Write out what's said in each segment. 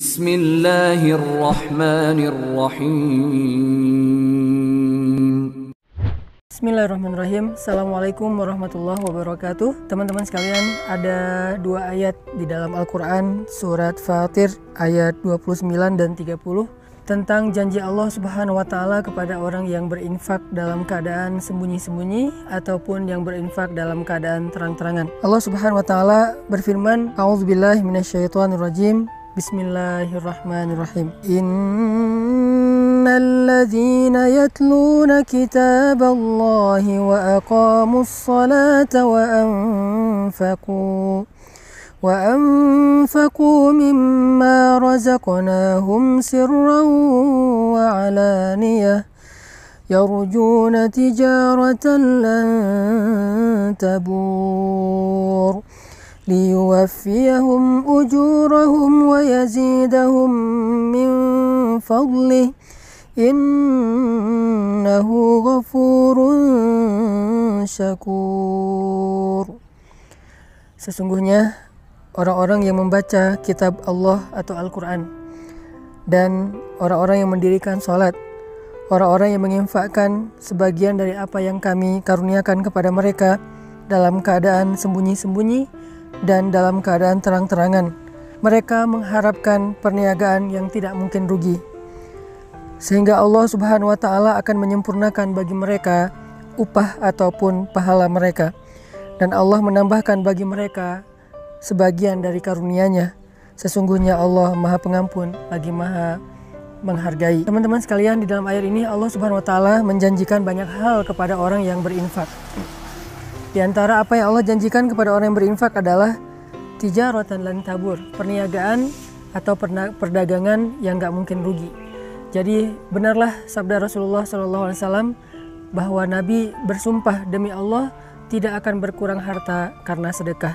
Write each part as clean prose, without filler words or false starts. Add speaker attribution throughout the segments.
Speaker 1: Bismillahirrahmanirrahim.
Speaker 2: Bismillahirrahmanirrahim. Assalamualaikum warahmatullahi wabarakatuh. Teman-teman sekalian, ada dua ayat di dalam Al-Quran, surat Fatir ayat 29 dan 30, tentang janji Allah Subhanahu wa Ta'ala kepada orang yang berinfak dalam keadaan sembunyi-sembunyi ataupun yang berinfak dalam keadaan terang-terangan. Allah Subhanahu wa Ta'ala berfirman, A'udzubillahi minasyaitonirrajim. Bismillahirrahmanirrahim. Innalladzina yatluna kitaballahi wa aqamus salata wa anfaqu mimma razaqnahum sirran wa alaniyah yarjuna tijaratan lan tabur liyuwaffiyahum ujurahum wa yazidahum min fadlih innahu ghafurun syakur. Sesungguhnya orang-orang yang membaca kitab Allah atau Al-Quran dan orang-orang yang mendirikan sholat, orang-orang yang menginfakkan sebagian dari apa yang kami karuniakan kepada mereka dalam keadaan sembunyi-sembunyi dan dalam keadaan terang-terangan, mereka mengharapkan perniagaan yang tidak mungkin rugi, sehingga Allah Subhanahu wa Ta'ala akan menyempurnakan bagi mereka upah ataupun pahala mereka, dan Allah menambahkan bagi mereka sebagian dari karunia-Nya. Sesungguhnya Allah Maha Pengampun lagi Maha menghargai. Teman-teman sekalian, di dalam ayat ini Allah Subhanahu wa Ta'ala menjanjikan banyak hal kepada orang yang berinfak. Di antara apa yang Allah janjikan kepada orang yang berinfak adalah tijaratan lan tabur, perniagaan atau perdagangan yang gak mungkin rugi. Jadi benarlah sabda Rasulullah SAW bahwa Nabi bersumpah demi Allah tidak akan berkurang harta karena sedekah.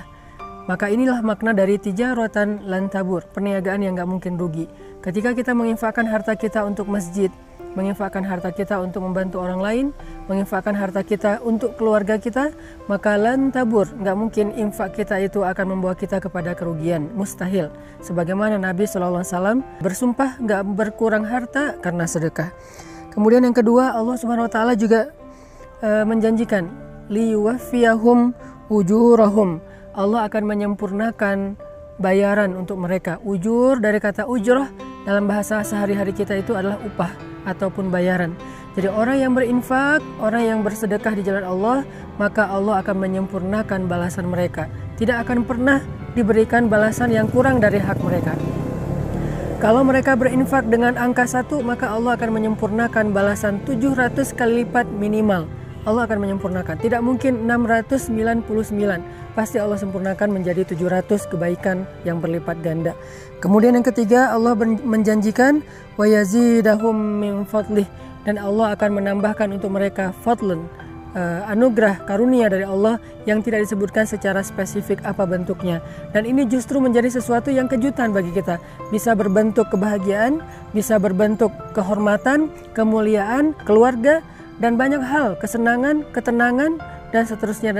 Speaker 2: Maka inilah makna dari tijaratan lan tabur, perniagaan yang gak mungkin rugi. Ketika kita menginfakkan harta kita untuk masjid, menginfakkan harta kita untuk membantu orang lain, menginfakkan harta kita untuk keluarga kita, maka lan tabur, gak mungkin infak kita itu akan membawa kita kepada kerugian, mustahil. Sebagaimana Nabi SAW bersumpah gak berkurang harta karena sedekah. Kemudian yang kedua, Allah Subhanahu wa Ta'ala juga menjanjikan liyuwaffiyahum ujurahum, Allah akan menyempurnakan bayaran untuk mereka. Ujur dari kata ujrah dalam bahasa sehari-hari kita itu adalah upah ataupun bayaran. Jadi orang yang berinfak, orang yang bersedekah di jalan Allah, maka Allah akan menyempurnakan balasan mereka. Tidak akan pernah diberikan balasan yang kurang dari hak mereka. Kalau mereka berinfak dengan angka 1, maka Allah akan menyempurnakan balasan 700 kali lipat minimal. Allah akan menyempurnakan. Tidak mungkin 699. Pasti Allah sempurnakan menjadi 700 kebaikan yang berlipat ganda. Kemudian yang ketiga, Allah menjanjikan wa yazidahum min fadlih, dan Allah akan menambahkan untuk mereka fadlan, anugerah karunia dari Allah yang tidak disebutkan secara spesifik apa bentuknya. Dan ini justru menjadi sesuatu yang kejutan bagi kita. Bisa berbentuk kebahagiaan, bisa berbentuk kehormatan, kemuliaan, keluarga, dan banyak hal, kesenangan, ketenangan, dan seterusnya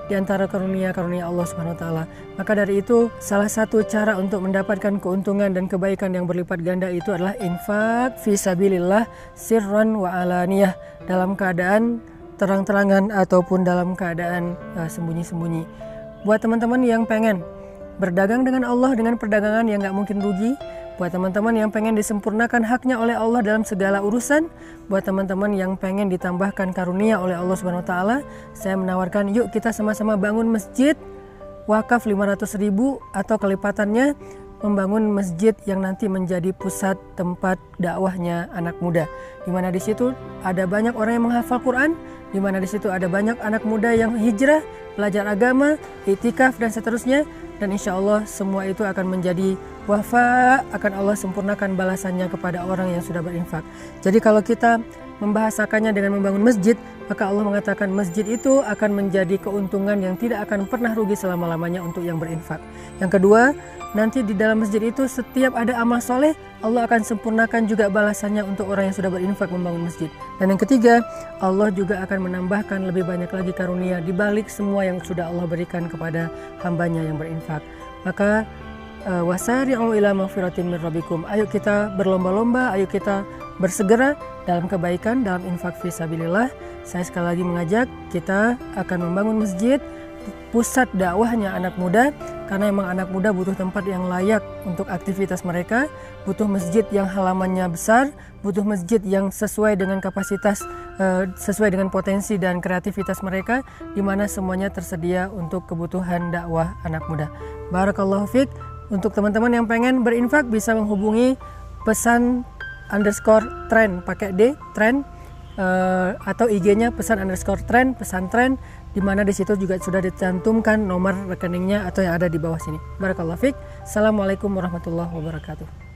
Speaker 2: di antara karunia-karunia Allah Subhanahu wa Ta'ala. Maka dari itu, salah satu cara untuk mendapatkan keuntungan dan kebaikan yang berlipat ganda itu adalah infak fi sabilillah sirran wa alaniyah, dalam keadaan terang-terangan ataupun dalam keadaan sembunyi-sembunyi. Buat teman-teman yang pengen berdagang dengan Allah dengan perdagangan yang gak mungkin rugi, buat teman-teman yang pengen disempurnakan haknya oleh Allah dalam segala urusan, buat teman-teman yang pengen ditambahkan karunia oleh Allah Subhanahu wa Ta'ala, saya menawarkan yuk kita sama-sama bangun masjid wakaf 500.000 atau kelipatannya, membangun masjid yang nanti menjadi pusat tempat dakwahnya anak muda, di mana di situ ada banyak orang yang menghafal Quran, di mana di situ ada banyak anak muda yang hijrah, belajar agama, iktikaf dan seterusnya, dan insya Allah semua itu akan menjadi wafa, akan Allah sempurnakan balasannya kepada orang yang sudah berinfak. Jadi kalau kita membahasakannya dengan membangun masjid, maka Allah mengatakan masjid itu akan menjadi keuntungan yang tidak akan pernah rugi selama-lamanya untuk yang berinfak. Yang kedua, nanti di dalam masjid itu setiap ada amal soleh, Allah akan sempurnakan juga balasannya untuk orang yang sudah berinfak membangun masjid. Dan yang ketiga, Allah juga akan menambahkan lebih banyak lagi karunia di balik semua yang sudah Allah berikan kepada hambanya yang berinfak. Maka wasari'u ila maghfiratin min rabbikum. Ayo kita berlomba-lomba, ayo kita bersegera dalam kebaikan, dalam infak fisabilillah. Saya sekali lagi mengajak, kita akan membangun masjid, pusat dakwahnya anak muda, karena memang anak muda butuh tempat yang layak untuk aktivitas mereka, butuh masjid yang halamannya besar, butuh masjid yang sesuai dengan kapasitas, sesuai dengan potensi dan kreativitas mereka, di mana semuanya tersedia untuk kebutuhan dakwah anak muda. Barakallahu fiik. Untuk teman-teman yang pengen berinfak bisa menghubungi pesan_tren pakai D, tren, atau IG-nya pesan_tren, pesantren, di mana di situ juga sudah dicantumkan nomor rekeningnya atau yang ada di bawah sini. Barakallahu fiik. Assalamualaikum warahmatullahi wabarakatuh.